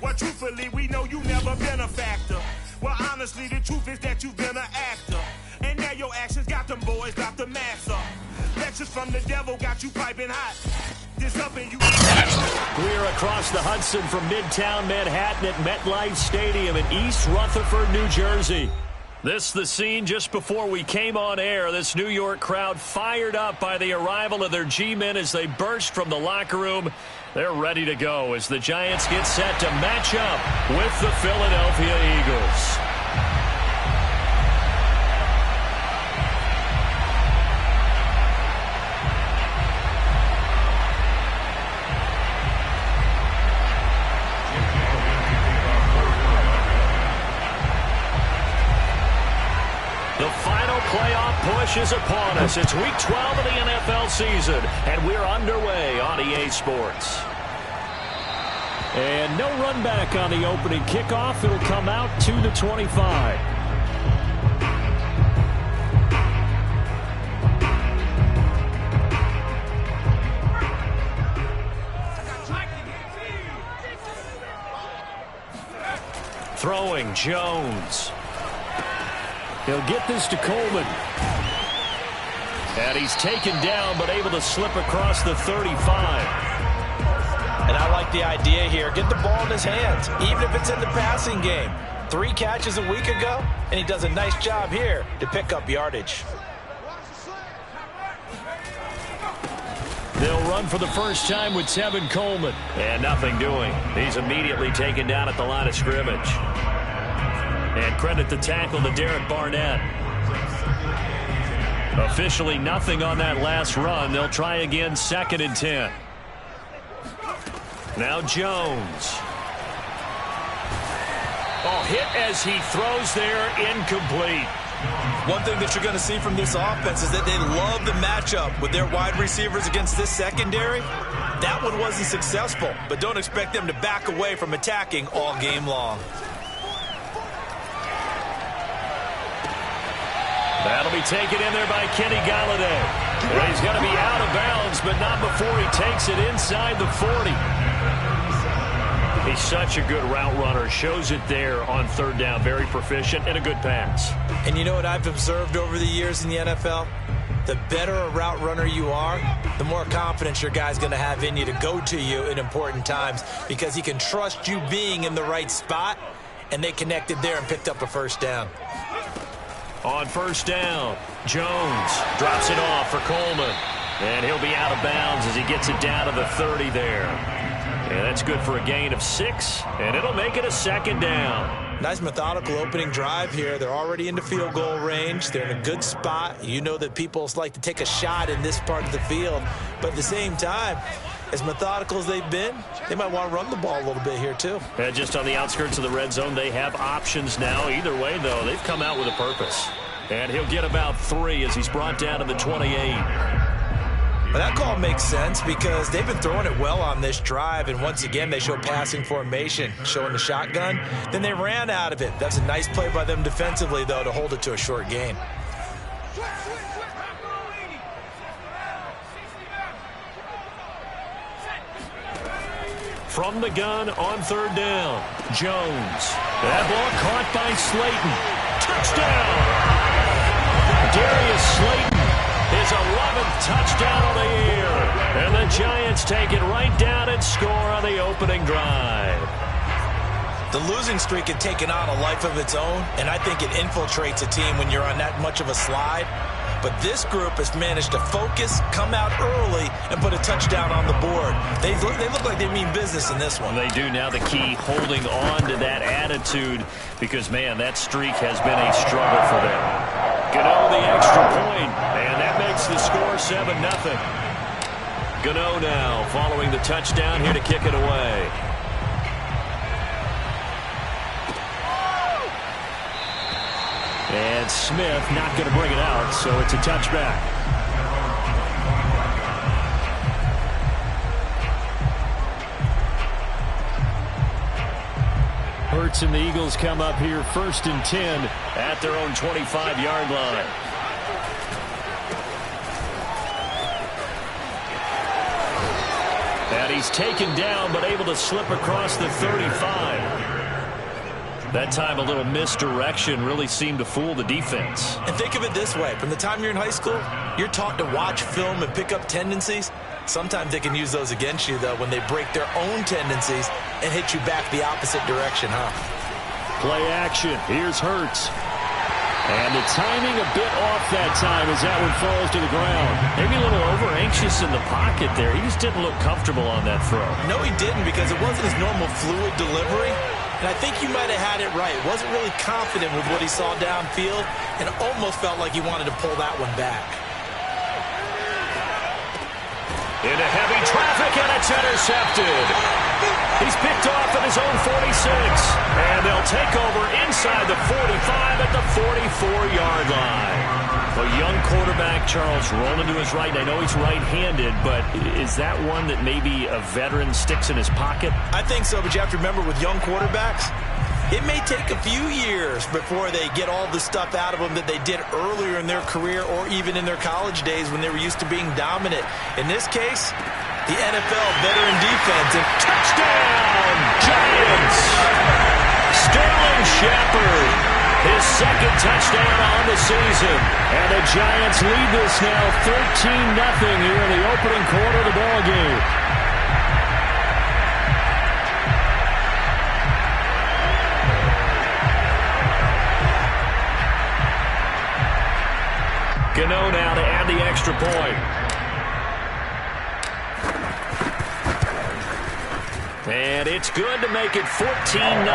Well, truthfully, we know you never been a factor. Well, honestly, the truth is that you've been an actor. And now your actions got them boys about to mass up. Lectures from the devil got you piping hot. This up and you... We're across the Hudson from Midtown Manhattan at MetLife Stadium in East Rutherford, New Jersey. This the scene just before we came on air. This New York crowd fired up by the arrival of their G-men as they burst from the locker room. They're ready to go as the Giants get set to match up with the Philadelphia Eagles. The final playoff push is upon us. It's Week 12 of the NFL season, and we're underway on EA Sports. And no run back on the opening kickoff. It'll come out to the 25. Throwing Jones. He'll get this to Coleman. And he's taken down, but able to slip across the 35. And I like the idea here. Get the ball in his hands, even if it's in the passing game. 3 catches a week ago, and he does a nice job here to pick up yardage. They'll run for the first time with Tevin Coleman. And nothing doing. He's immediately taken down at the line of scrimmage. And credit the tackle to Derek Barnett. Officially nothing on that last run. They'll try again 2nd and 10. Now Jones. Oh, hit as he throws there, incomplete. One thing that you're going to see from this offense is that they love the matchup with their wide receivers against this secondary. That one wasn't successful, but don't expect them to back away from attacking all game long. That'll be taken in there by Kenny Galladay. And he's going to be out of bounds, but not before he takes it inside the 40. He's such a good route runner. Shows it there on 3rd down. Very proficient and a good pass. And you know what I've observed over the years in the NFL? The better a route runner you are, the more confidence your guy's going to have in you to go to you in important times because he can trust you being in the right spot, and they connected there and picked up a 1st down. On 1st down, Jones drops it off for Coleman. And he'll be out of bounds as he gets it down to the 30 there. And that's good for a gain of 6, and it'll make it a 2nd down. Nice methodical opening drive here. They're already into field goal range. They're in a good spot. You know that people like to take a shot in this part of the field. But at the same time, as methodical as they've been, they might want to run the ball a little bit here too. Just on the outskirts of the red zone, they have options now. Either way, though, they've come out with a purpose. And he'll get about 3 as he's brought down to the 28. Well, that call makes sense because they've been throwing it well on this drive, and once again they show passing formation, showing the shotgun. Then they ran out of it. That's a nice play by them defensively, though, to hold it to a short gain. From the gun on 3rd down, Jones. That ball caught by Slayton. Touchdown! Darius Slayton, his 11th touchdown of the year. And the Giants take it right down and score on the opening drive. The losing streak had taken on a life of its own, and I think it infiltrates a team when you're on that much of a slide. But this group has managed to focus, come out early, and put a touchdown on the board. They look like they mean business in this one. They do. Now the key, holding on to that attitude, because, man, that streak has been a struggle for them. Gano the extra point, and that makes the score 7-0. Gano now following the touchdown here to kick it away. And Smith not going to bring it out, so it's a touchback. Hurts and the Eagles come up here 1st and 10 at their own 25-yard line. And he's taken down but able to slip across the 35. That time a little misdirection really seemed to fool the defense. And think of it this way. From the time you're in high school, you're taught to watch film and pick up tendencies. Sometimes they can use those against you, though, when they break their own tendencies and hit you back the opposite direction, huh? Play action. Here's Hurts. And the timing a bit off that time as that one falls to the ground. Maybe a little over-anxious in the pocket there. He just didn't look comfortable on that throw. No, he didn't, because it wasn't his normal fluid delivery. And I think you might have had it right. Wasn't really confident with what he saw downfield and almost felt like he wanted to pull that one back. Into heavy traffic, and it's intercepted. He's picked off at his own 46. And they'll take over inside the 45 at the 44-yard line. A young quarterback, Charles, rolling to his right. I know he's right-handed, but is that one that maybe a veteran sticks in his pocket? I think so, but you have to remember with young quarterbacks, it may take a few years before they get all the stuff out of them that they did earlier in their career or even in their college days when they were used to being dominant. In this case, the NFL veteran defense, and touchdown, Giants! Sterling Shepard, his second touchdown on the season. And the Giants lead this now 13-0 here in the opening quarter of the ballgame. Gano now to add the extra point. And it's good to make it 14-0.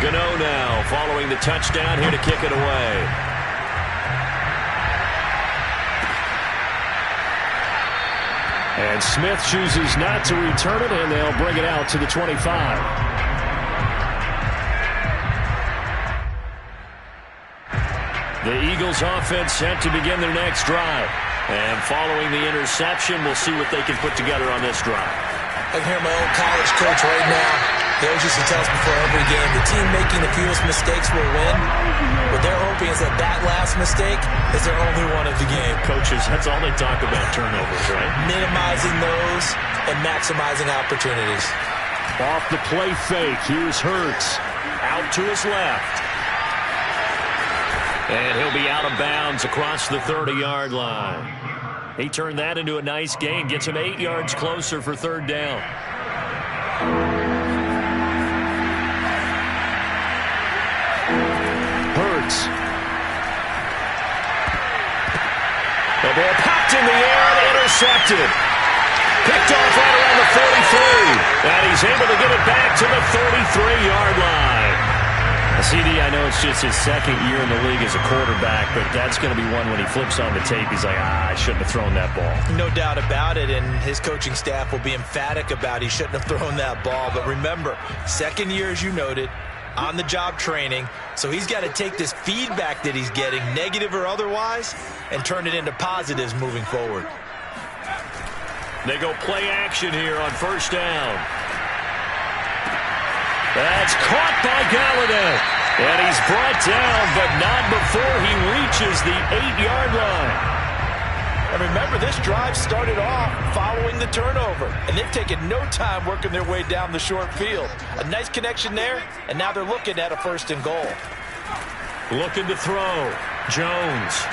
Gano now following the touchdown here to kick it away. And Smith chooses not to return it, and they'll bring it out to the 25. The Eagles offense set to begin their next drive. And following the interception, we'll see what they can put together on this drive. I can hear my old college coach right now. He always used to tell us before every game, the team making the fewest mistakes will win. What they're hoping is that that last mistake is their only one of the game. Coaches, that's all they talk about, turnovers, right? Minimizing those and maximizing opportunities. Off the play fake, here's Hurts. Out to his left. And he'll be out of bounds across the 30-yard line. He turned that into a nice gain. Gets him 8 yards closer for third down. Hurts. The ball popped in the air and intercepted. Picked off right around the 43. And he's able to get it back to the 33-yard line. CD, I know it's just his second year in the league as a quarterback, but that's going to be one when he flips on the tape, he's like, I shouldn't have thrown that ball. No doubt about it, and his coaching staff will be emphatic about he shouldn't have thrown that ball. But remember, second year, as you noted, on-the-job training, so he's got to take this feedback that he's getting, negative or otherwise, and turn it into positives moving forward. They go play action here on first down. That's caught by Galladay. And he's brought down, but not before he reaches the 8-yard line. And remember, this drive started off following the turnover. And they've taken no time working their way down the short field. A nice connection there, and now they're looking at a first and goal. Looking to throw. Jones.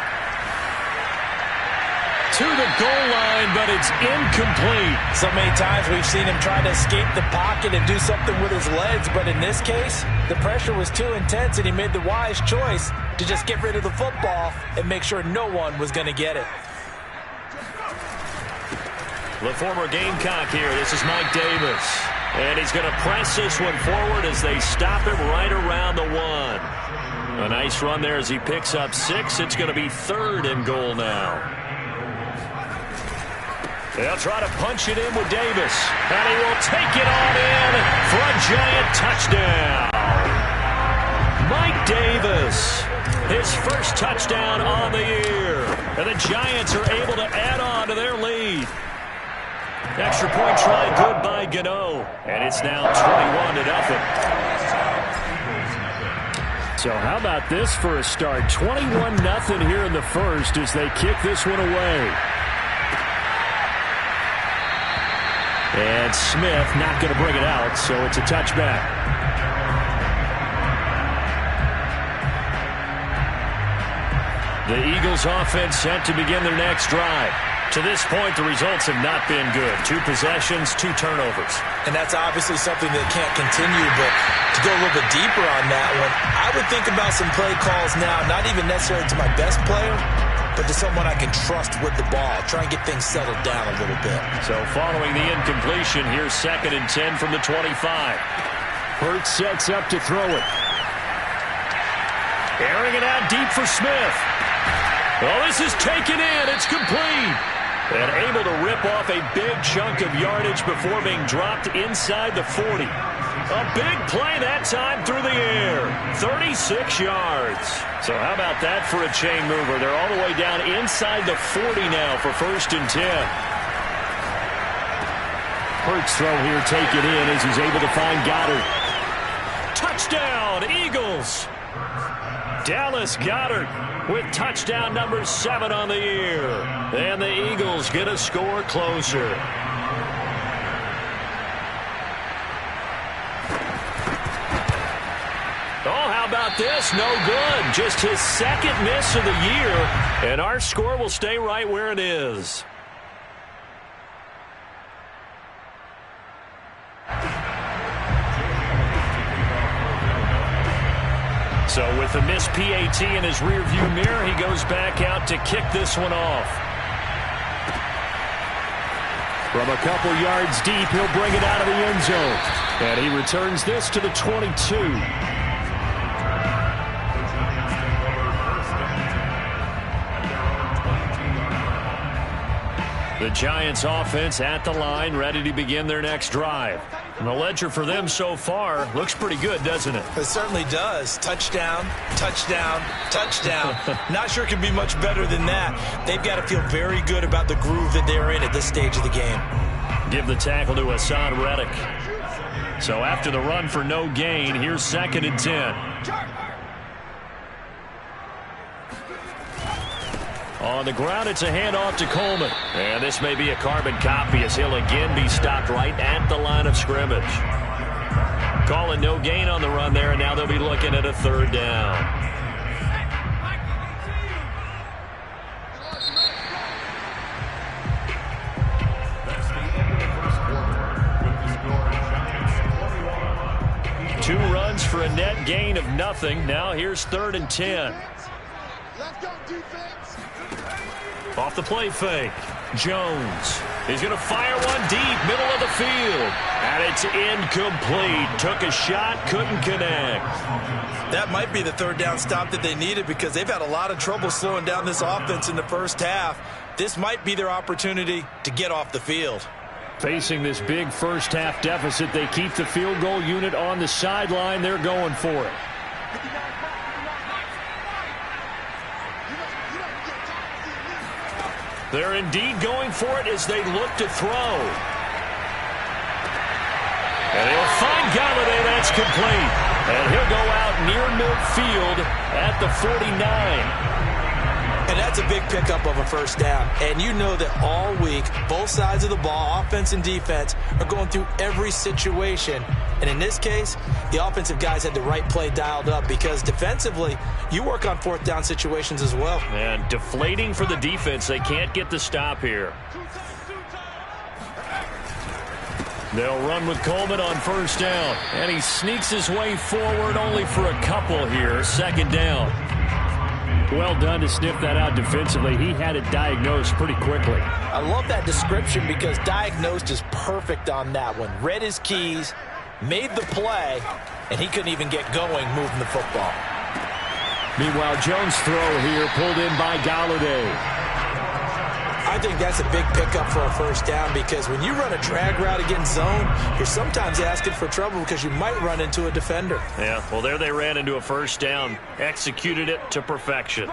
To the goal line, but it's incomplete. So many times we've seen him try to escape the pocket and do something with his legs, but in this case, the pressure was too intense and he made the wise choice to just get rid of the football and make sure no one was going to get it. The former Gamecock here. This is Mike Davis. And he's going to press this one forward as they stop him right around the 1. A nice run there as he picks up 6. It's going to be third and goal now. They'll try to punch it in with Davis. And he will take it on in for a giant touchdown. Mike Davis, his first touchdown on the year. And the Giants are able to add on to their lead. Extra point try good by Gano. And it's now 21-0. So how about this for a start? 21-0 here in the first as they kick this one away. And Smith not going to bring it out, so it's a touchback. The Eagles offense set to begin their next drive. To this point, the results have not been good. 2 possessions, 2 turnovers. And that's obviously something that can't continue, but to go a little bit deeper on that one, I would think about some play calls now, not even necessarily to my best player, but to someone I can trust with the ball. Try and get things settled down a little bit. So following the incompletion, here's 2nd and 10 from the 25. Hurts sets up to throw it. Airing it out deep for Smith. Well, this is taken in. It's complete. And able to rip off a big chunk of yardage before being dropped inside the 40. A big play that time through the air. 36 yards. So how about that for a chain mover? They're all the way down inside the 40 now for 1st and 10. Hurts throw here taken in as he's able to find Goddard. Touchdown, Eagles. Dallas Goedert with touchdown number 7 on the year. And the Eagles get a score closer. Oh, how about this? No good. Just his 2nd miss of the year. And our score will stay right where it is. So with the missed PAT in his rearview mirror, he goes back out to kick this one off. From a couple yards deep, he'll bring it out of the end zone. And he returns this to the 22. The Giants offense at the line, ready to begin their next drive. And the ledger for them so far looks pretty good, doesn't it? It certainly does. Touchdown, touchdown, touchdown. Not sure it can be much better than that. They've got to feel very good about the groove that they're in at this stage of the game. Give the tackle to Hassan Reddick. So after the run for no gain, here's 2nd and 10. On the ground, it's a handoff to Coleman. And this may be a carbon copy as he'll again be stopped right at the line of scrimmage. Calling no gain on the run there, and now they'll be looking at a 3rd down. Two runs for a net gain of nothing. Now here's 3rd and 10. Let's go, defense. Off the play fake. Jones. He's going to fire one deep, middle of the field. And it's incomplete. Took a shot, couldn't connect. That might be the 3rd down stop that they needed because they've had a lot of trouble slowing down this offense in the first half. This might be their opportunity to get off the field. Facing this big first half deficit, they keep the field goal unit on the sideline. They're going for it. They're indeed going for it as they look to throw. And he'll find Galladay. That's complete. And he'll go out near midfield at the 49. And that's a big pickup of a 1st down. And you know that all week, both sides of the ball, offense and defense, are going through every situation. And in this case, the offensive guys had the right play dialed up because defensively, you work on 4th down situations as well. And deflating for the defense. They can't get the stop here. They'll run with Coleman on 1st down. And he sneaks his way forward only for a couple here. 2nd down. Well done to sniff that out defensively. He had it diagnosed pretty quickly. I love that description because diagnosed is perfect on that one. Read his keys, made the play, and he couldn't even get going moving the football. Meanwhile, Jones' throw here pulled in by Galladay. I think that's a big pickup for a 1st down because when you run a drag route against zone, you're sometimes asking for trouble because you might run into a defender. Yeah, well, there they ran into a 1st down. Executed it to perfection.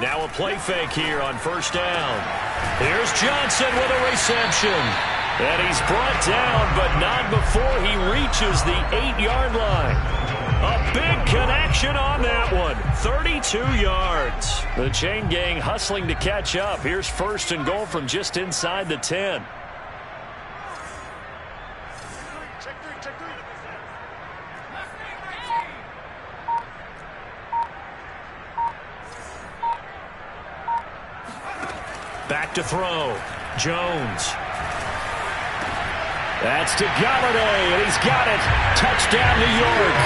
Now a play fake here on 1st down. Here's Johnson with a reception. And he's brought down, but not before he reaches the 8-yard line. A big connection on that one. 32 yards. The chain gang hustling to catch up. Here's first and goal from just inside the 10. Back to throw. Jones. That's to Galladay, and he's got it. Touchdown, New York.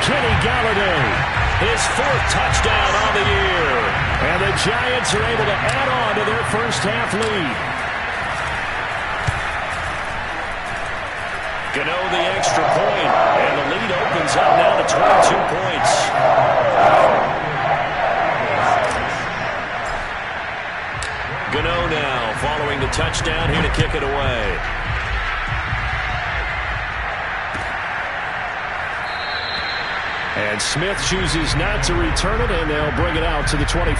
Kenny Galladay, his 4th touchdown on the year. And the Giants are able to add on to their first half lead. Gano the extra point, and the lead opens up now to 22 points. Gano now following the touchdown here to kick it away. And Smith chooses not to return it, and they'll bring it out to the 25.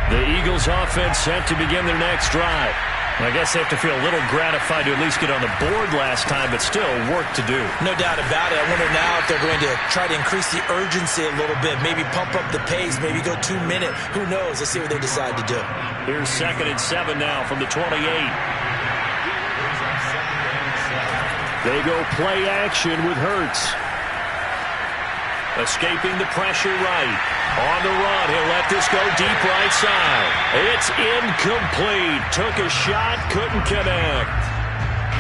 The Eagles offense set to begin their next drive. I guess they have to feel a little gratified to at least get on the board last time, but still work to do. No doubt about it. I wonder now if they're going to try to increase the urgency a little bit, maybe pump up the pace, maybe go 2 minute. Who knows? Let's see what they decide to do. Here's 2nd and 7 now from the 28. They go play action with Hurts. Escaping the pressure right. On the run, he'll let this go deep right side. It's incomplete. Took a shot, couldn't connect.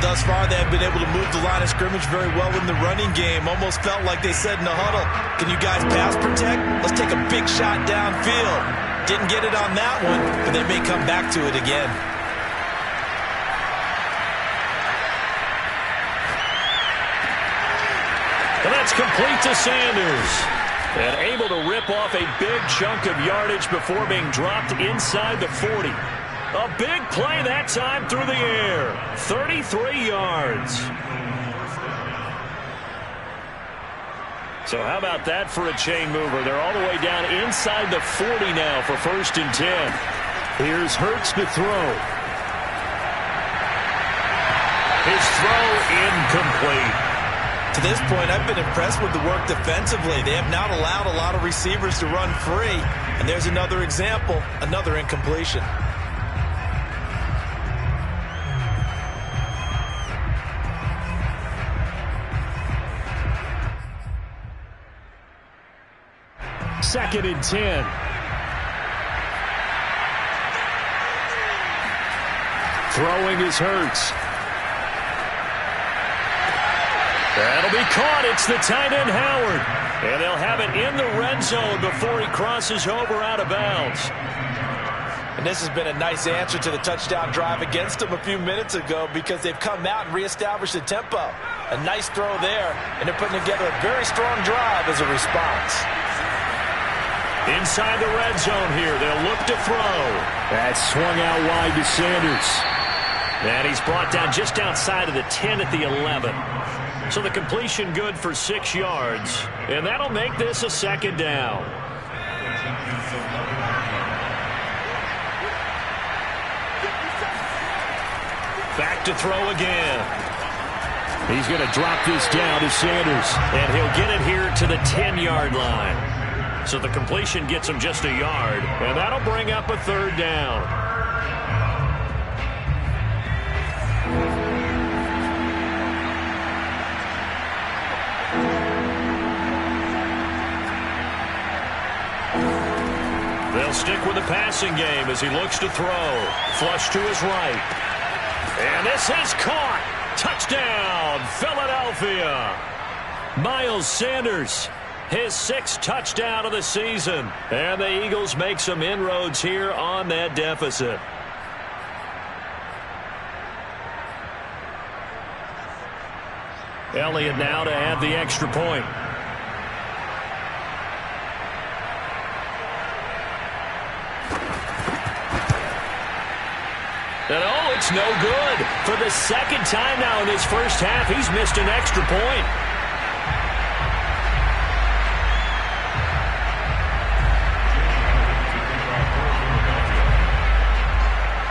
Thus far, they have been able to move the line of scrimmage very well in the running game. Almost felt like they said in the huddle, can you guys pass protect? Let's take a big shot downfield. Didn't get it on that one, but they may come back to it again. And that's complete to Sanders. And able to rip off a big chunk of yardage before being dropped inside the 40. A big play that time through the air. 33 yards. So how about that for a chain mover? They're all the way down inside the 40 now for 1st and 10. Here's Hurts to throw. His throw incomplete. To this point, I've been impressed with the work defensively. They have not allowed a lot of receivers to run free. And there's another example, another incompletion. Second and 10. Throwing is Hurts. That'll be caught. It's the tight end, Howard. And they'll have it in the red zone before he crosses over out of bounds. And this has been a nice answer to the touchdown drive against them a few minutes ago because they've come out and reestablished the tempo. A nice throw there, and they're putting together a very strong drive as a response. Inside the red zone here, they'll look to throw. That's swung out wide to Sanders. And he's brought down just outside of the 10 at the 11. So the completion good for 6 yards. And that'll make this a 2nd down. Back to throw again. He's going to drop this down to Sanders. And he'll get it here to the 10-yard line. So the completion gets him just a yard. And that'll bring up a 3rd down. They'll stick with the passing game as he looks to throw. Flush to his right. And this is caught. Touchdown, Philadelphia. Miles Sanders, his 6th touchdown of the season. And the Eagles make some inroads here on that deficit. Elliott now to add the extra point. And oh, it's no good. For the 2nd time now in this first half, he's missed an extra point.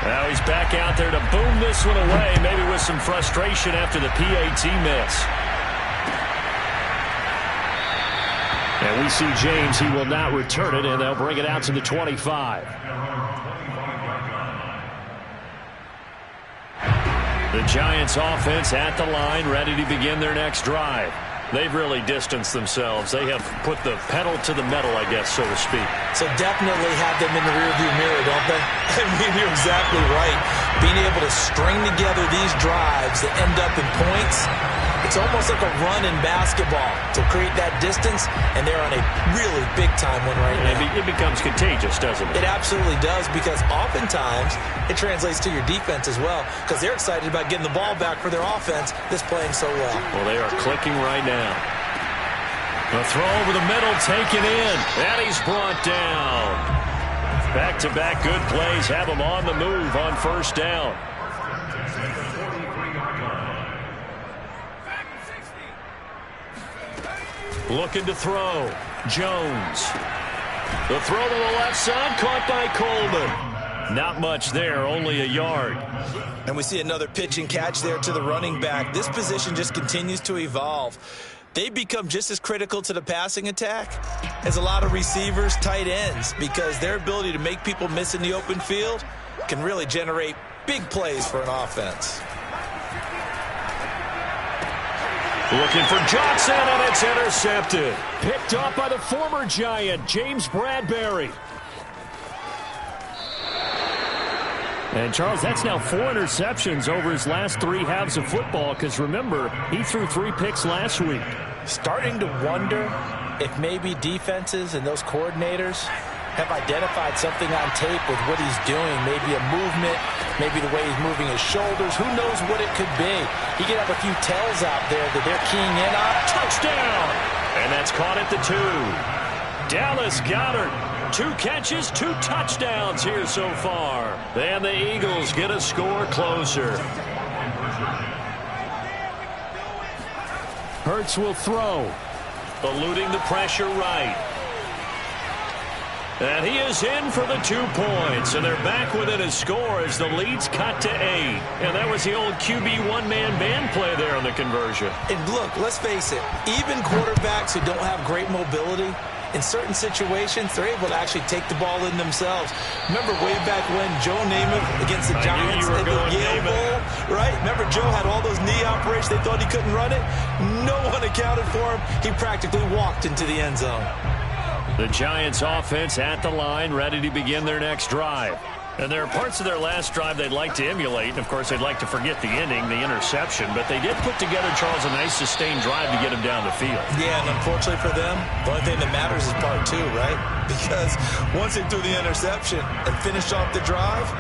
Now he's back out there to boom this one away, maybe with some frustration after the PAT miss. And we see James. He will not return it, and they'll bring it out to the 25. The Giants offense at the line, ready to begin their next drive. They've really distanced themselves. They have put the pedal to the metal, I guess, so to speak. So definitely have them in the rearview mirror, don't they? I mean, you're exactly right. Being able to string together these drives that end up in points, it's almost like a run in basketball to create that distance, and they're on a really big-time one right now. It becomes contagious, doesn't it? It absolutely does, because oftentimes it translates to your defense as well, because they're excited about getting the ball back for their offense that's playing so well. Well, they are clicking right now. The throw over the middle, taken in, and he's brought down. Back-to-back good plays have him on the move on first down. Looking to throw. Jones. The throw to the left side, caught by Coleman. Not much there, only a yard. And we see another pitch and catch there to the running back. This position just continues to evolve. They become just as critical to the passing attack as a lot of receivers, tight ends, because their ability to make people miss in the open field can really generate big plays for an offense. Looking for Johnson, and it's intercepted. Picked up by the former Giant, James Bradbury. And, Charles, that's now 4 interceptions over his last 3 halves of football, because, remember, he threw 3 picks last week. Starting to wonder if maybe defenses and those coordinators have identified something on tape with what he's doing. Maybe a movement, maybe the way he's moving his shoulders. Who knows what it could be? He could have a few tells out there that they're keying in on. Touchdown! And that's caught at the 2. Dallas Goedert, 2 catches, 2 touchdowns here so far. And the Eagles get a score closer. Hurts will throw. Eluding the pressure right. And he is in for the 2 points. And they're back within a score as the lead's cut to 8. And that was the old QB one-man band play there on the conversion. And look, let's face it, even quarterbacks who don't have great mobility, in certain situations, they're able to actually take the ball in themselves. Remember way back when Joe Namath against the Giants at the Yale Bowl, right? Remember Joe had all those knee operations. They thought he couldn't run it. No one accounted for him. He practically walked into the end zone. The Giants offense at the line, ready to begin their next drive. And there are parts of their last drive they'd like to emulate. And, of course, they'd like to forget the ending, the interception. But they did put together, Charles, a nice sustained drive to get him down the field. Yeah, and unfortunately for them, the only thing that matters is part 2, right? Because once they threw the interception and finished off the drive,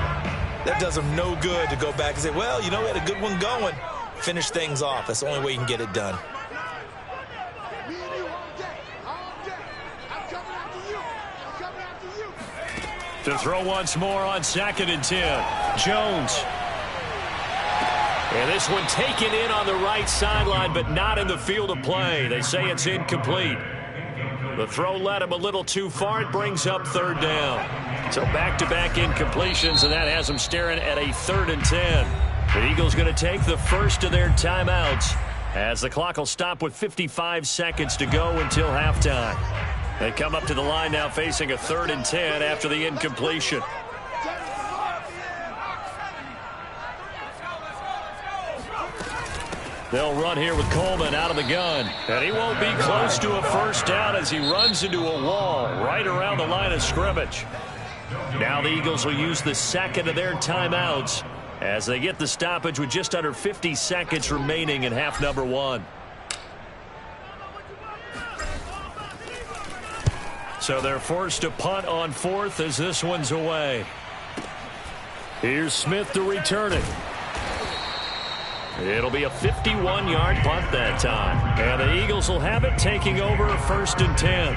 that does them no good to go back and say, well, you know, we had a good one going. Finish things off. That's the only way you can get it done. To throw once more on 2nd and 10. Jones. And this one taken in on the right sideline, but not in the field of play. They say it's incomplete. The throw led him a little too far. It brings up 3rd down. So back-to-back incompletions, and that has them staring at a 3rd and 10. The Eagles going to take the first of their timeouts as the clock will stop with 55 seconds to go until halftime. They come up to the line now facing a 3rd and 10 after the incompletion. They'll run here with Coleman out of the gun. And he won't be close to a first down as he runs into a wall right around the line of scrimmage. Now the Eagles will use the 2nd of their timeouts as they get the stoppage with just under 50 seconds remaining in half number 1. So they're forced to punt on 4th as this one's away. Here's Smith to return it. It'll be a 51-yard punt that time. And the Eagles will have it, taking over 1st and 10.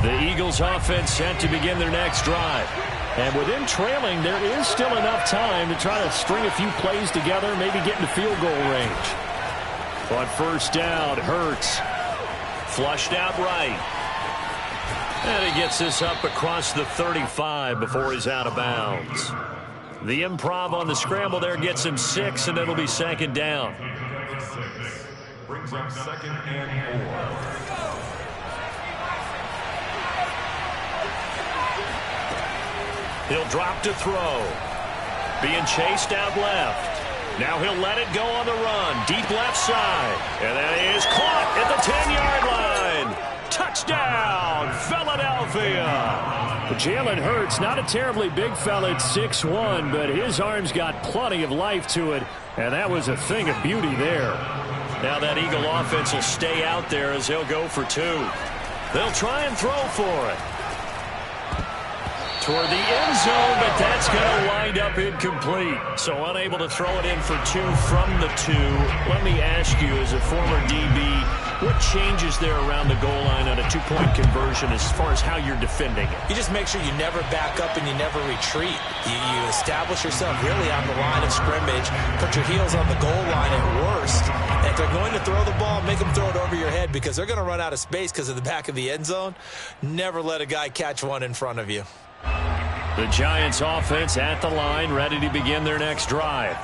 The Eagles offense set to begin their next drive. And with them trailing, there is still enough time to try to string a few plays together, maybe get into field goal range. On 1st down, Hurts. Flushed out right. And he gets this up across the 35 before he's out of bounds. The improv on the scramble there gets him 6, and it'll be second down. Brings up 2nd and 4. He'll drop to throw. Being chased out left. Now he'll let it go on the run. Deep left side. And that is caught at the 10-yard line. Touchdown, Philadelphia. Jalen Hurts, not a terribly big fella at 6'1", but his arms got plenty of life to it, and that was a thing of beauty there. Now that Eagle offense will stay out there as they'll go for 2. They'll try and throw for it. Toward the end zone, but that's going to wind up incomplete. So unable to throw it in for 2 from the 2. Let me ask you, as a former DB, what changes there around the goal line on a 2-point conversion as far as how you're defending it? You just make sure you never back up and you never retreat. You establish yourself really on the line of scrimmage, put your heels on the goal line at worst. And if they're going to throw the ball, make them throw it over your head because they're going to run out of space because of the back of the end zone. Never let a guy catch one in front of you. The Giants offense at the line, ready to begin their next drive.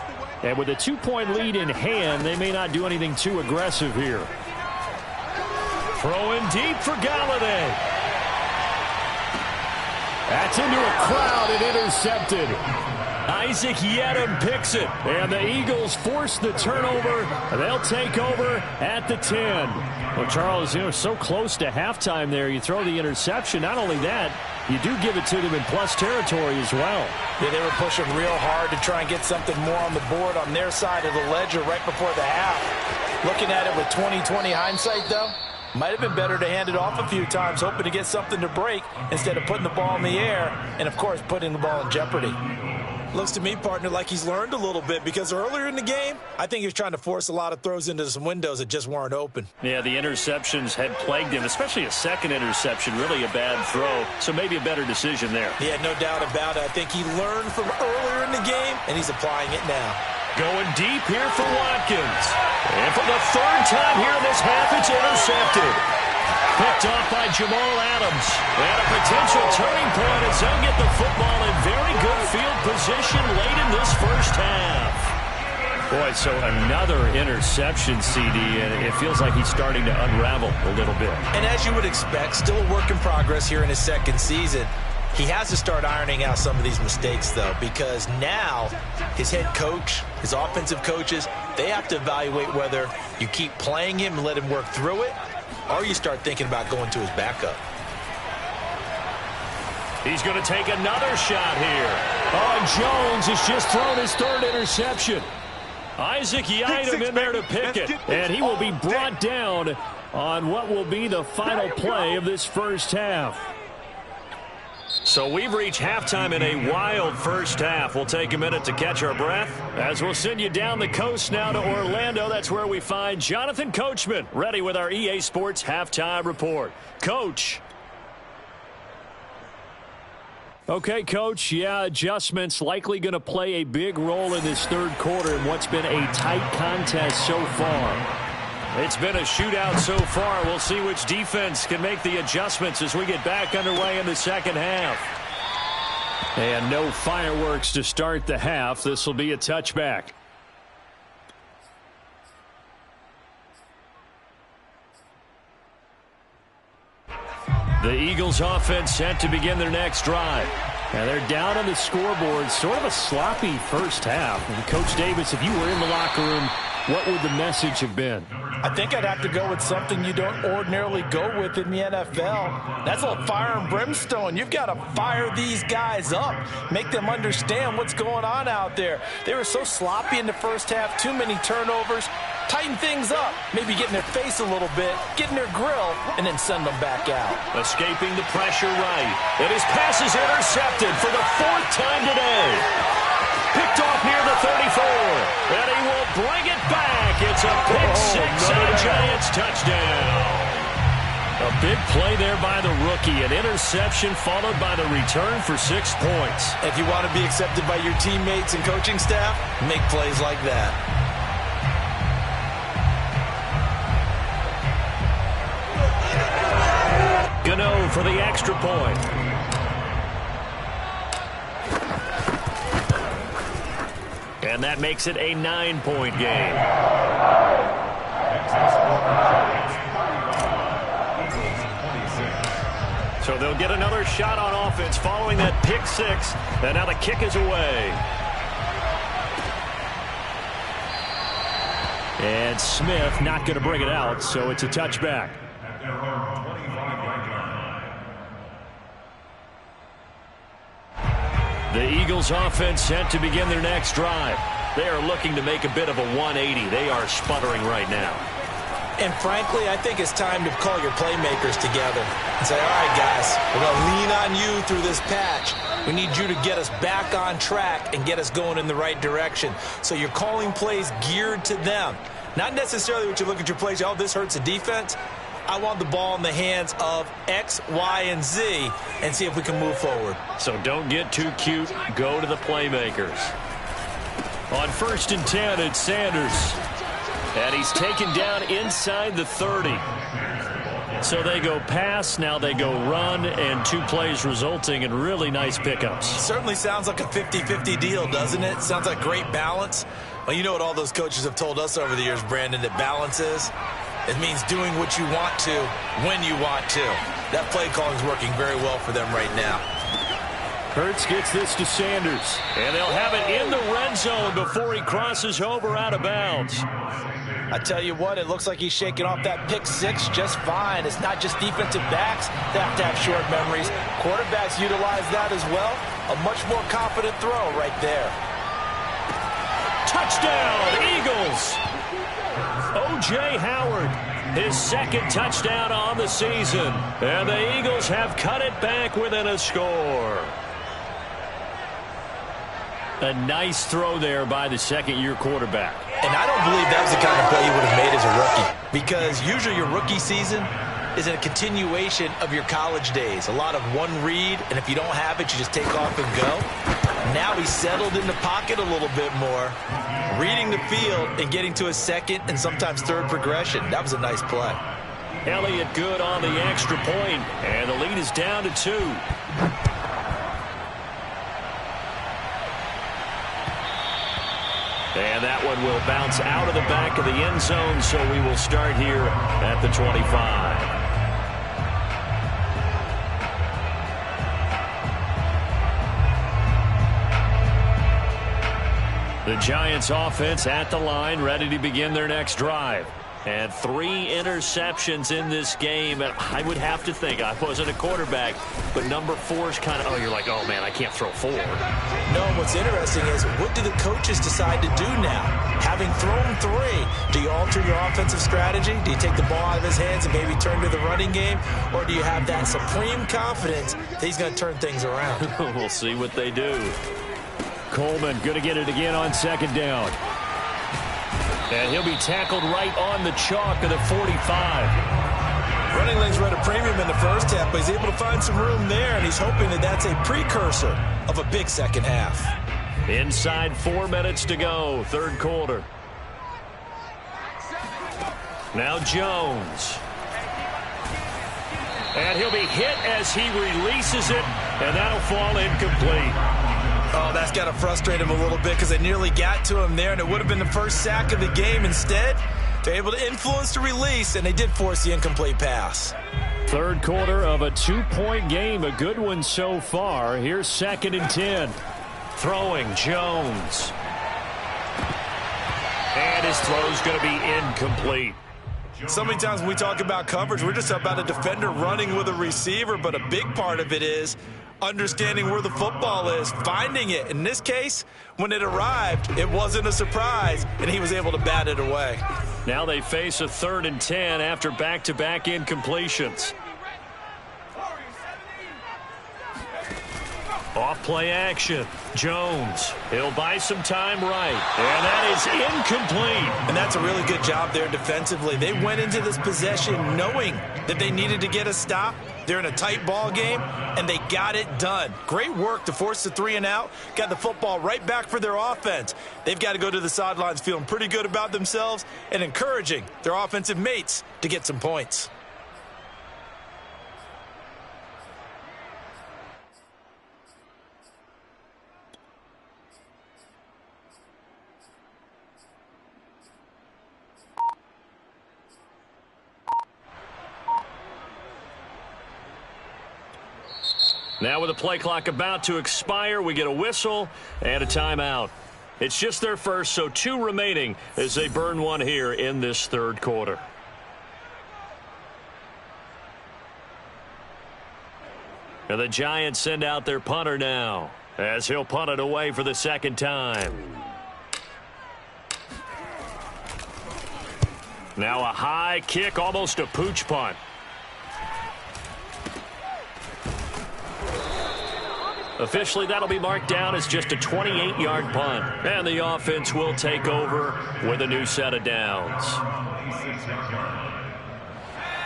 And with a 2-point lead in hand, they may not do anything too aggressive here. Throwing deep for Galladay. That's into a crowd and intercepted. Isaac Yedem picks it. And the Eagles force the turnover. They'll take over at the 10. Well, Charles, so close to halftime there. You throw the interception. Not only that, you do give it to them in plus territory as well. Yeah, they were pushing real hard to try and get something more on the board on their side of the ledger right before the half. Looking at it with 20/20 hindsight, though, might have been better to hand it off a few times, hoping to get something to break instead of putting the ball in the air and, of course, putting the ball in jeopardy. Looks to me, partner, like he's learned a little bit because earlier in the game, I think he was trying to force a lot of throws into some windows that just weren't open. Yeah, the interceptions had plagued him, especially a second interception, really a bad throw. So maybe a better decision there. Yeah, no doubt about it. I think he learned from earlier in the game, and he's applying it now. Going deep here for Watkins. And for the 3rd time here in this half, it's intercepted. Picked off by Jamal Adams. And a potential turning point as they'll get the football in very good field position late in this first half. Boy, so another interception, CD, and it feels like he's starting to unravel a little bit. And as you would expect, still a work in progress here in his 2nd season. He has to start ironing out some of these mistakes, though, because now his head coach, his offensive coaches, they have to evaluate whether you keep playing him and let him work through it, or you start thinking about going to his backup. He's going to take another shot here. Oh, and Jones has just thrown his 3rd interception. Isaac Yiadom in there to pick it, and he will be brought down on what will be the final play of this first half. So we've reached halftime in a wild first half. We'll take a minute to catch our breath as we'll send you down the coast now to Orlando. That's where we find Jonathan Coachman, ready with our EA Sports Halftime Report. Coach. Okay, Coach, yeah, adjustments likely going to play a big role in this 3rd quarter in what's been a tight contest so far. It's been a shootout so far. We'll see which defense can make the adjustments as we get back underway in the 2nd half. And no fireworks to start the half. This will be a touchback. The Eagles offense set to begin their next drive. And they're down on the scoreboard. Sort of a sloppy first half. And Coach Davis, if you were in the locker room, what would the message have been? I think I'd have to go with something you don't ordinarily go with in the NFL. That's a fire and brimstone. You've got to fire these guys up. Make them understand what's going on out there. They were so sloppy in the first half. Too many turnovers. Tighten things up. Maybe get in their face a little bit. Get in their grill. And then send them back out. Escaping the pressure right. And his pass is intercepted for the 4th time today. Picked off near the 34. And he will bring it back. It's a pick 6 and a Giants touchdown. A big play there by the rookie. An interception followed by the return for 6 points. If you want to be accepted by your teammates and coaching staff, make plays like that. Gano for the extra point. And that makes it a 9-point game. So they'll get another shot on offense following that pick six. And now the kick is away. And Smith not going to bring it out, so it's a touchback. The Eagles offense set to begin their next drive. They are looking to make a bit of a 180. They are sputtering right now. And frankly, I think it's time to call your playmakers together and say, all right, guys, we're going to lean on you through this patch. We need you to get us back on track and get us going in the right direction. So you're calling plays geared to them. Not necessarily what you look at your plays, oh, this hurts the defense. I want the ball in the hands of X, Y, and Z and see if we can move forward. So don't get too cute. Go to the playmakers. On 1st and 10, it's Sanders. And he's taken down inside the 30. So they go pass, now they go run, and 2 plays resulting in really nice pickups. Certainly sounds like a 50-50 deal, doesn't it? Sounds like great balance. Well, you know what all those coaches have told us over the years, Brandon, that balance is? It means doing what you want to when you want to. That play calling is working very well for them right now. Hurts gets this to Sanders, and they'll have it in the red zone before he crosses over out of bounds. I tell you what, it looks like he's shaking off that pick six just fine. It's not just defensive backs that have to have short memories. Quarterbacks utilize that as well. A much more confident throw right there. Touchdown, Eagles! O.J. Howard, his 2nd touchdown on the season. And the Eagles have cut it back within a score. A nice throw there by the 2nd-year quarterback. And I don't believe that was the kind of play he would have made as a rookie. Because usually your rookie season is a continuation of your college days. A lot of one read, and if you don't have it, you just take off and go. Now he's settled in the pocket a little bit more, reading the field and getting to his 2nd and sometimes 3rd progression. That was a nice play. Elliott good on the extra point, and the lead is down to 2. And that one will bounce out of the back of the end zone, so we will start here at the 25. The Giants offense at the line, ready to begin their next drive. And 3 interceptions in this game. And I would have to think, I wasn't a quarterback, but number 4 is kind of, you're like, oh, man, I can't throw 4. No, what's interesting is, what do the coaches decide to do now? Having thrown 3, do you alter your offensive strategy? Do you take the ball out of his hands and maybe turn to the running game? Or do you have that supreme confidence that he's going to turn things around? We'll see what they do. Coleman going to get it again on 2nd down. And he'll be tackled right on the chalk of the 45. Running lanes were at a premium in the first half, but he's able to find some room there, and he's hoping that that's a precursor of a big second half. Inside 4 minutes to go, 3rd quarter. Now Jones. And he'll be hit as he releases it, and that'll fall incomplete. Oh, that's got to frustrate him a little bit because they nearly got to him there, and it would have been the first sack of the game. Instead, they're able to influence the release, and they did force the incomplete pass. 3rd quarter of a 2-point game, a good one so far. Here's 2nd and 10. Throwing, Jones. And his throw's going to be incomplete. So many times when we talk about coverage, we're just about a defender running with a receiver, but a big part of it is understanding where the football is, finding it. In this case, when it arrived, it wasn't a surprise, and he was able to bat it away. Now they face a 3rd and 10 after back-to-back incompletions. Off play action. Jones. He'll buy some time right. And that is incomplete. And that's a really good job there defensively. They went into this possession knowing that they needed to get a stop. They're in a tight ball game, and they got it done. Great work to force the 3 and out. Got the football right back for their offense. They've got to go to the sidelines feeling pretty good about themselves and encouraging their offensive mates to get some points. Now with the play clock about to expire, we get a whistle and a timeout. It's just their first, so 2 remaining as they burn one here in this third quarter. And the Giants send out their punter now as he'll punt it away for the second time. Now a high kick, almost a pooch punt. Officially, that'll be marked down as just a 28-yard punt. And the offense will take over with a new set of downs.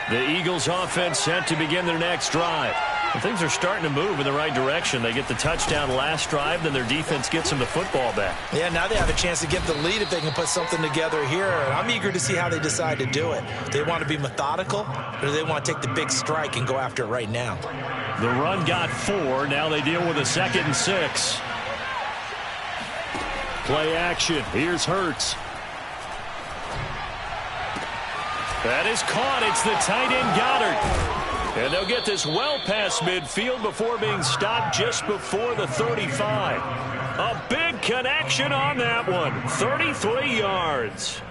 The Eagles offense set to begin their next drive. And things are starting to move in the right direction. They get the touchdown last drive, then their defense gets them the football back. Yeah, now they have a chance to get the lead if they can put something together here. And I'm eager to see how they decide to do it. Do they want to be methodical, or do they want to take the big strike and go after it right now? The run got 4. Now they deal with a 2nd and 6. Play action. Here's Hurts. That is caught. It's the tight end Goddard. And they'll get this well past midfield before being stopped just before the 35. A big connection on that one. 33 yards.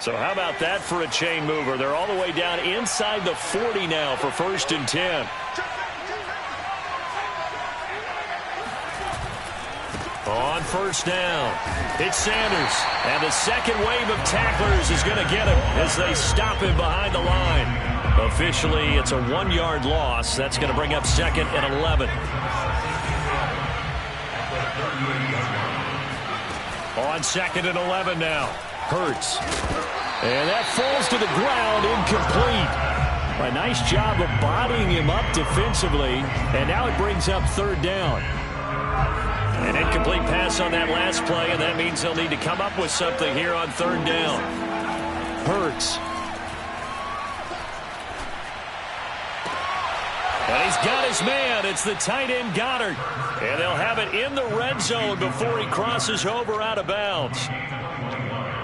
So how about that for a chain mover? They're all the way down inside the 40 now for 1st and 10. On 1st down, it's Sanders. And the second wave of tacklers is going to get him as they stop him behind the line. Officially, it's a 1-yard loss. That's going to bring up 2nd and 11. On 2nd and 11 now, Hurts. And that falls to the ground, incomplete. A nice job of bodying him up defensively. And now it brings up 3rd down. An incomplete pass on that last play, and that means they'll need to come up with something here on 3rd down. Hurts. And he's got his man. It's the tight end Goddard. And they'll have it in the red zone before he crosses over out of bounds.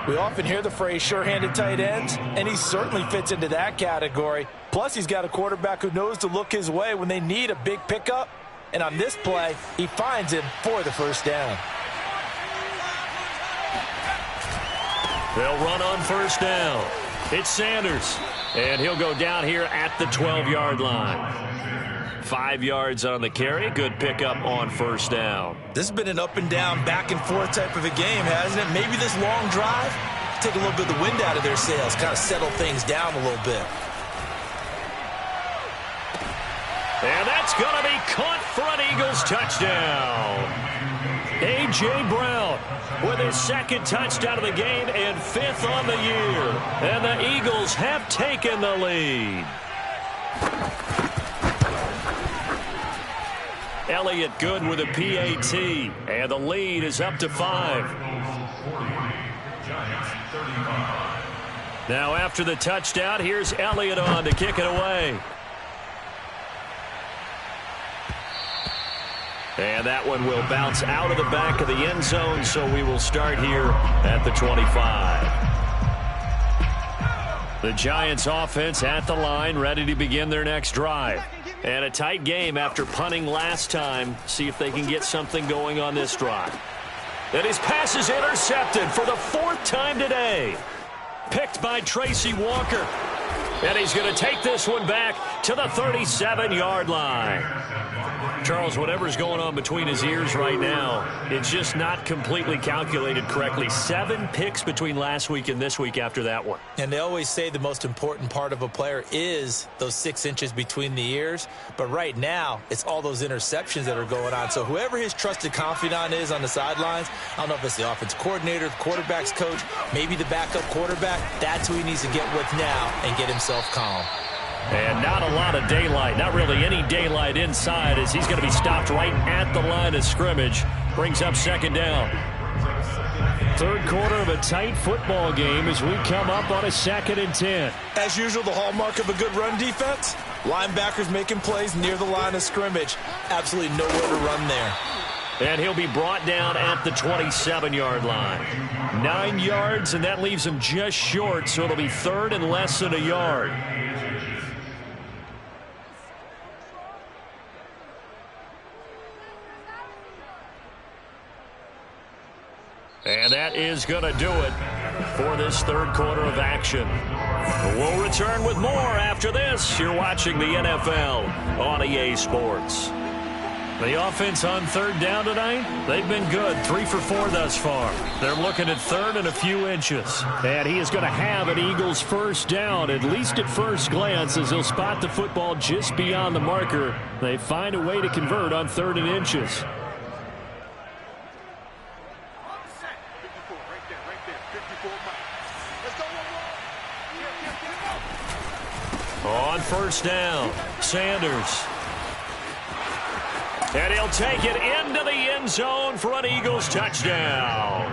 We often hear the phrase sure-handed tight ends, and he certainly fits into that category. Plus, he's got a quarterback who knows to look his way when they need a big pickup. And on this play, he finds him for the 1st down. They'll run on 1st down. It's Sanders. And he'll go down here at the 12-yard line. 5 yards on the carry. Good pickup on 1st down. This has been an up and down, back and forth type of a game, hasn't it? Maybe this long drive, take a little bit of the wind out of their sails, kind of settle things down a little bit. And that's going to be caught for an Eagles touchdown. A.J. Brown with his 2nd touchdown of the game and 5th on the year. And the Eagles have taken the lead. Elliott good with a PAT. And the lead is up to 5. Now after the touchdown, here's Elliott on to kick it away. And that one will bounce out of the back of the end zone, so we will start here at the 25. The Giants offense at the line, ready to begin their next drive. And a tight game after punting last time. See if they can get something going on this drive. And his pass is intercepted for the 4th time today. Picked by Tracy Walker. And he's going to take this one back to the 37-yard line. Charles, whatever's going on between his ears right now, it's just not completely calculated correctly. 7 picks between last week and this week after that one. And they always say the most important part of a player is those 6 inches between the ears. But right now, it's all those interceptions that are going on. So whoever his trusted confidant is on the sidelines, I don't know if it's the offense coordinator, the quarterback's coach, maybe the backup quarterback, that's who he needs to get with now and get himself calm. And not a lot of daylight, not really any daylight inside as he's going to be stopped right at the line of scrimmage. Brings up 2nd down. 3rd quarter of a tight football game as we come up on a 2nd and 10. As usual, the hallmark of a good run defense, linebackers making plays near the line of scrimmage. Absolutely nowhere to run there. And he'll be brought down at the 27-yard line. 9 yards, and that leaves him just short, so it'll be third and less than a yard. And that is going to do it for this third quarter of action. We'll return with more after this. You're watching the NFL on EA Sports. The offense on third down tonight, they've been good. 3 for 4 thus far. They're looking at third and a few inches. And he is going to have an Eagles first down, at least at first glance, as he'll spot the football just beyond the marker. They find a way to convert on third and inches. On first down, Sanders. And he'll take it into the end zone for an Eagles touchdown.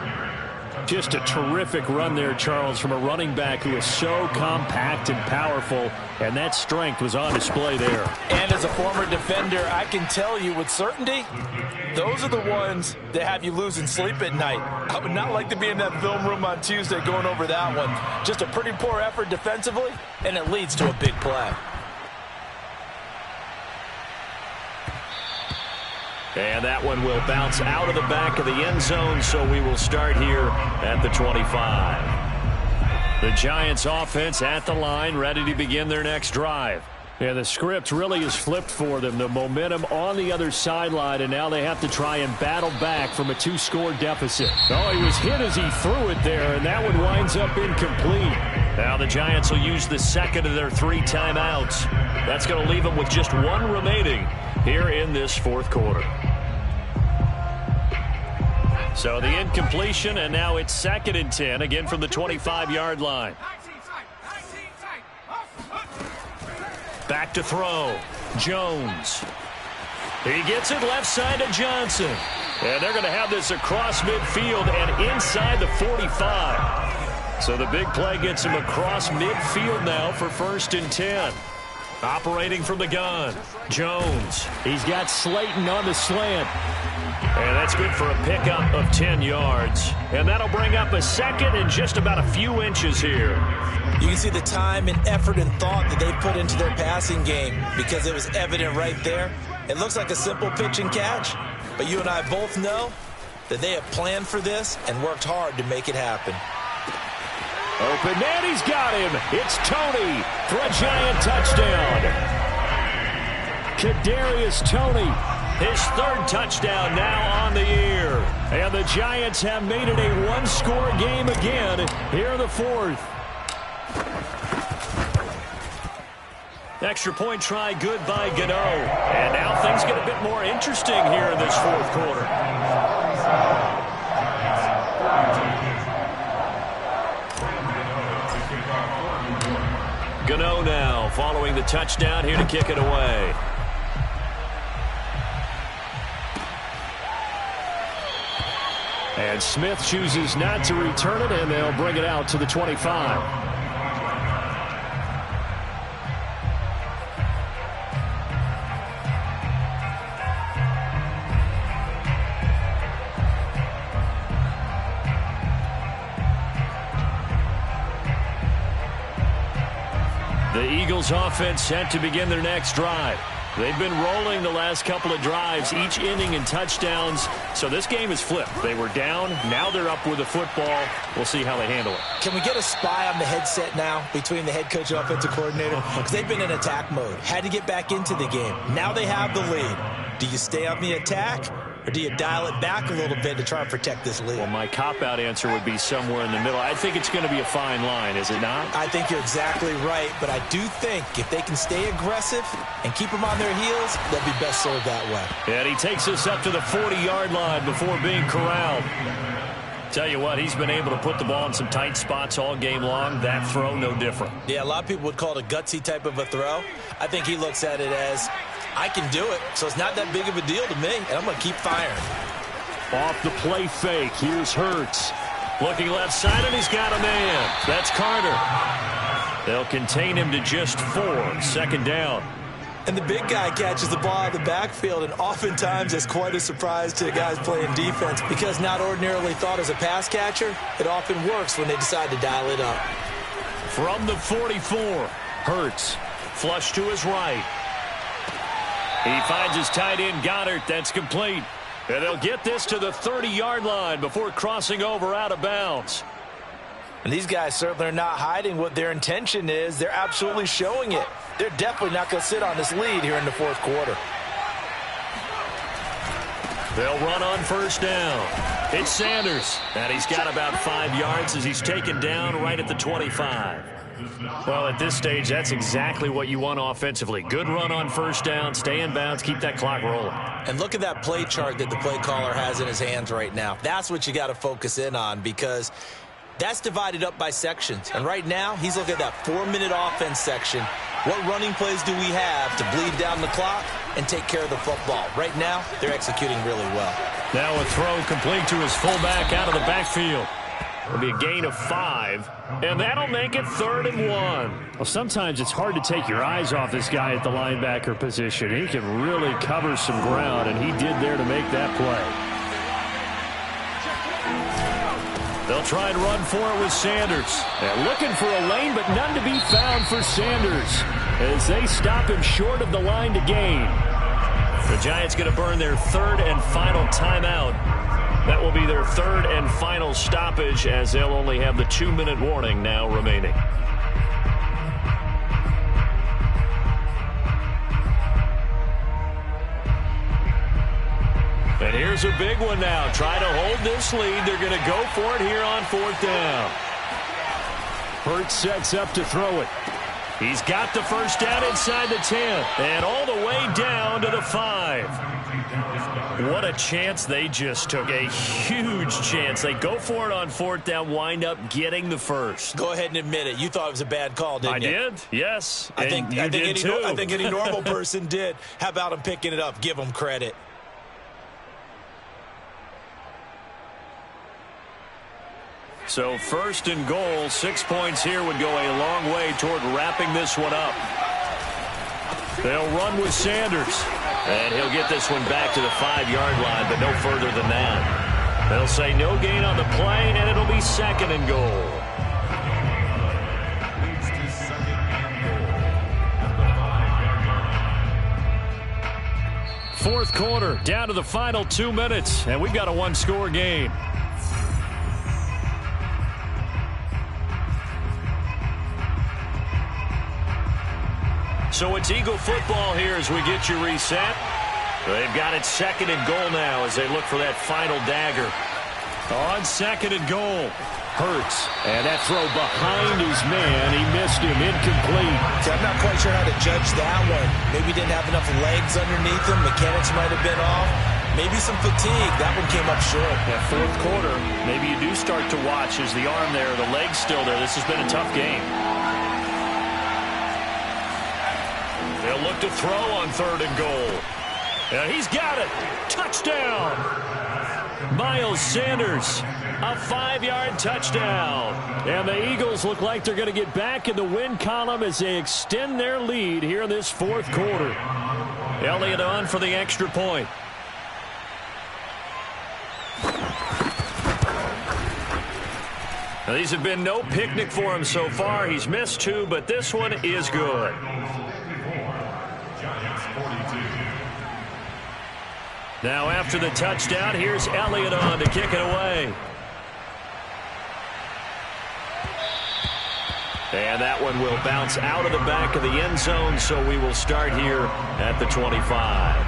Just a terrific run there, Charles, from a running back who is so compact and powerful, and that strength was on display there. And as a former defender, I can tell you with certainty, those are the ones that have you losing sleep at night. I would not like to be in that film room on Tuesday going over that one. Just a pretty poor effort defensively, and it leads to a big play. And that one will bounce out of the back of the end zone, so we will start here at the 25. The Giants offense at the line, ready to begin their next drive. Yeah, the script really is flipped for them. The momentum on the other sideline, and now they have to try and battle back from a 2-score deficit. Oh, he was hit as he threw it there, and that one winds up incomplete. Now the Giants will use the second of their 3 timeouts. That's going to leave them with just 1 remaining here in this fourth quarter. So the incompletion, and now it's 2nd and 10, again from the 25-yard line. Back to throw. Jones. He gets it left side to Johnson. And they're going to have this across midfield and inside the 45. So the big play gets him across midfield now for 1st and 10. Operating from the gun, Jones. He's got Slayton on the slant. And that's good for a pickup of 10 yards. And that'll bring up a 2nd and just about a few inches here. You can see the time and effort and thought that they put into their passing game because it was evident right there. It looks like a simple pitch and catch, but you and I both know that they have planned for this and worked hard to make it happen. Open man, he's got him. It's Tony for a Giant touchdown. Kadarius Toney, his 3rd touchdown now on the year. And the Giants have made it a 1-score game again here in the 4th. Extra point try good by Gano. And now things get a bit more interesting here in this 4th quarter. Gano now following the touchdown here to kick it away. And Smith chooses not to return it, and they'll bring it out to the 25. The Eagles offense set to begin their next drive. They've been rolling the last couple of drives, each inning in touchdowns. So this game is flipped. They were down. Now they're up with the football. We'll see how they handle it. Can we get a spy on the headset now between the head coach and offensive coordinator? Because they've been in attack mode. Had to get back into the game. Now they have the lead. Do you stay on the attack? Or do you dial it back a little bit to try and protect this lead? Well, my cop-out answer would be somewhere in the middle. I think it's going to be a fine line, is it not? I think you're exactly right, but I do think if they can stay aggressive and keep them on their heels, they'll be best served that way. And he takes us up to the 40-yard line before being corralled. Tell you what, he's been able to put the ball in some tight spots all game long. That throw, no different. Yeah, a lot of people would call it a gutsy type of a throw. I think he looks at it as, I can do it, so it's not that big of a deal to me, and I'm going to keep firing. Off the play fake, here's Hurts. Looking left side, and he's got a man. That's Carter. They'll contain him to just 4. 2nd down. And the big guy catches the ball out of the backfield, and oftentimes it's quite a surprise to the guys playing defense because not ordinarily thought as a pass catcher, it often works when they decide to dial it up. From the 44, Hurts, flush to his right. He finds his tight end, Goddard. That's complete. And they'll get this to the 30-yard line before crossing over out of bounds. And these guys certainly are not hiding what their intention is. They're absolutely showing it. They're definitely not going to sit on this lead here in the fourth quarter. They'll run on first down. It's Sanders. And he's got about 5 yards as he's taken down right at the 25. Well, at this stage, that's exactly what you want offensively. Good run on first down, stay in bounds, keep that clock rolling. And look at that play chart that the play caller has in his hands right now. That's what you got to focus in on because that's divided up by sections. And right now, he's looking at that 4-minute offense section. What running plays do we have to bleed down the clock and take care of the football? Right now, they're executing really well. Now a throw complete to his fullback out of the backfield. It'll be a gain of 5, and that'll make it 3rd and 1. Well, sometimes it's hard to take your eyes off this guy at the linebacker position. He can really cover some ground, and he did there to make that play. They'll try and run for it with Sanders. They're looking for a lane, but none to be found for Sanders as they stop him short of the line to gain. The Giants going to burn their 3rd and final timeout. That will be their 3rd and final stoppage as they'll only have the 2-minute warning now remaining. And here's a big one now. Try to hold this lead. They're going to go for it here on 4th down. Hurts sets up to throw it. He's got the first down inside the 10 and all the way down to the 5. What a chance they just took. A huge chance. They go for it on 4th down, wind up getting the first. Go ahead and admit it. You thought it was a bad call, didn't you? I did, yes. I think any normal person did. How about him picking it up? Give him credit. So 1st and goal, 6 points here would go a long way toward wrapping this one up. They'll run with Sanders. And he'll get this one back to the 5-yard line, but no further than that. They'll say no gain on the play, and it'll be 2nd and goal. Leads to 2nd and goal at the 5-yard line. 4th quarter, down to the final 2 minutes, and we've got a 1-score game. So it's Eagle football here as we get you reset. They've got it 2nd and goal now as they look for that final dagger. On 2nd and goal, Hurts. And that throw behind his man. He missed him, incomplete. So I'm not quite sure how to judge that one. Maybe he didn't have enough legs underneath him. Mechanics might have been off. Maybe some fatigue. That one came up short. That 4th quarter, maybe you do start to watch as the arm there, the leg's still there. This has been a tough game. They'll look to throw on 3rd and goal. And he's got it. Touchdown. Miles Sanders, a 5-yard touchdown. And the Eagles look like they're going to get back in the win column as they extend their lead here in this 4th quarter. Elliott on for the extra point. Now, these have been no picnic for him so far. He's missed 2, but this one is good. Now after the touchdown, here's Elliott on to kick it away. And that one will bounce out of the back of the end zone, so we will start here at the 25.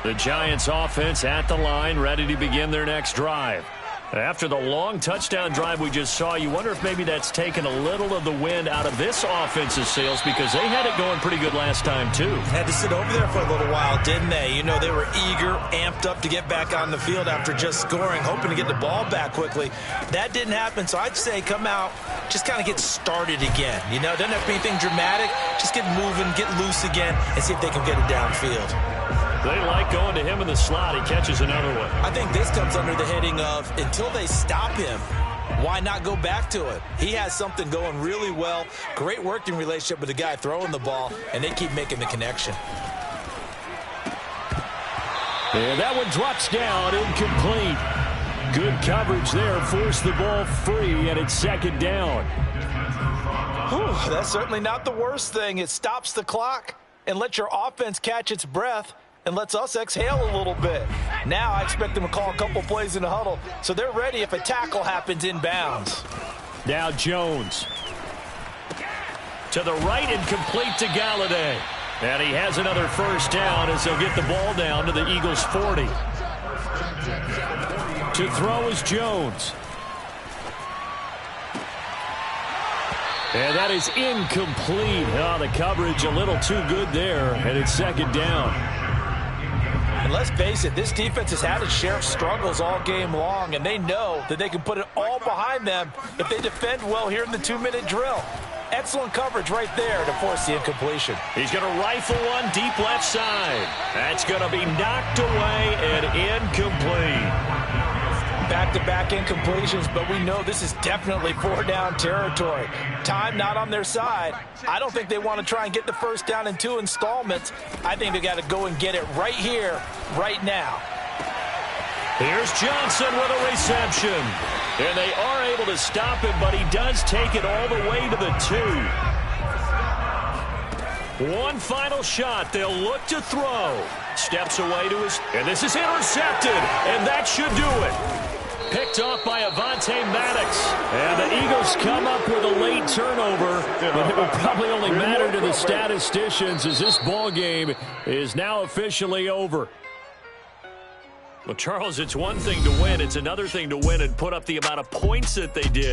The Giants offense at the line, ready to begin their next drive. After the long touchdown drive we just saw, you wonder if maybe that's taken a little of the wind out of this offense's sails because they had it going pretty good last time, too. Had to sit over there for a little while, didn't they? You know, they were eager, amped up to get back on the field after just scoring, hoping to get the ball back quickly. That didn't happen, so I'd say come out, just kind of get started again. You know, doesn't have to be anything dramatic. Just get moving, get loose again, and see if they can get it downfield. They like going to him in the slot. He catches another one. I think this comes under the heading of until they stop him, Why not go back to it? He has something going really well. Great working relationship with the guy throwing the ball, and they keep making the connection. And that one drops down, incomplete. Good coverage there, forced the ball free, and it's second down. Whew, that's certainly not the worst thing. It stops the clock and lets your offense catch its breath and lets us exhale a little bit. Now I expect them to call a couple plays in the huddle so they're ready if a tackle happens inbounds. Now Jones. To the right and complete to Galladay. And he has another first down as he'll get the ball down to the Eagles' 40. To throw is Jones. And that is incomplete. Oh, the coverage a little too good there, and it's second down. And let's face it, this defense has had its share of struggles all game long, and they know that they can put it all behind them if they defend well here in the 2-minute drill. Excellent coverage right there to force the incompletion. He's going to rifle one deep left side. That's going to be knocked away and incomplete. Back-to-back incompletions, but we know this is definitely 4-down territory. Time not on their side. I don't think they want to try and get the first down in 2 installments. I think they got to go and get it right here, right now. Here's Johnson with a reception. And they are able to stop him, but he does take it all the way to the 2. One final shot. They'll look to throw. Steps away to his... And this is intercepted. And that should do it. Picked off by Avonte Maddox. And the Eagles come up with a late turnover. But it will probably only matter to the statisticians as this ball game is now officially over. Well, Charles, it's one thing to win. It's another thing to win and put up the amount of points that they did.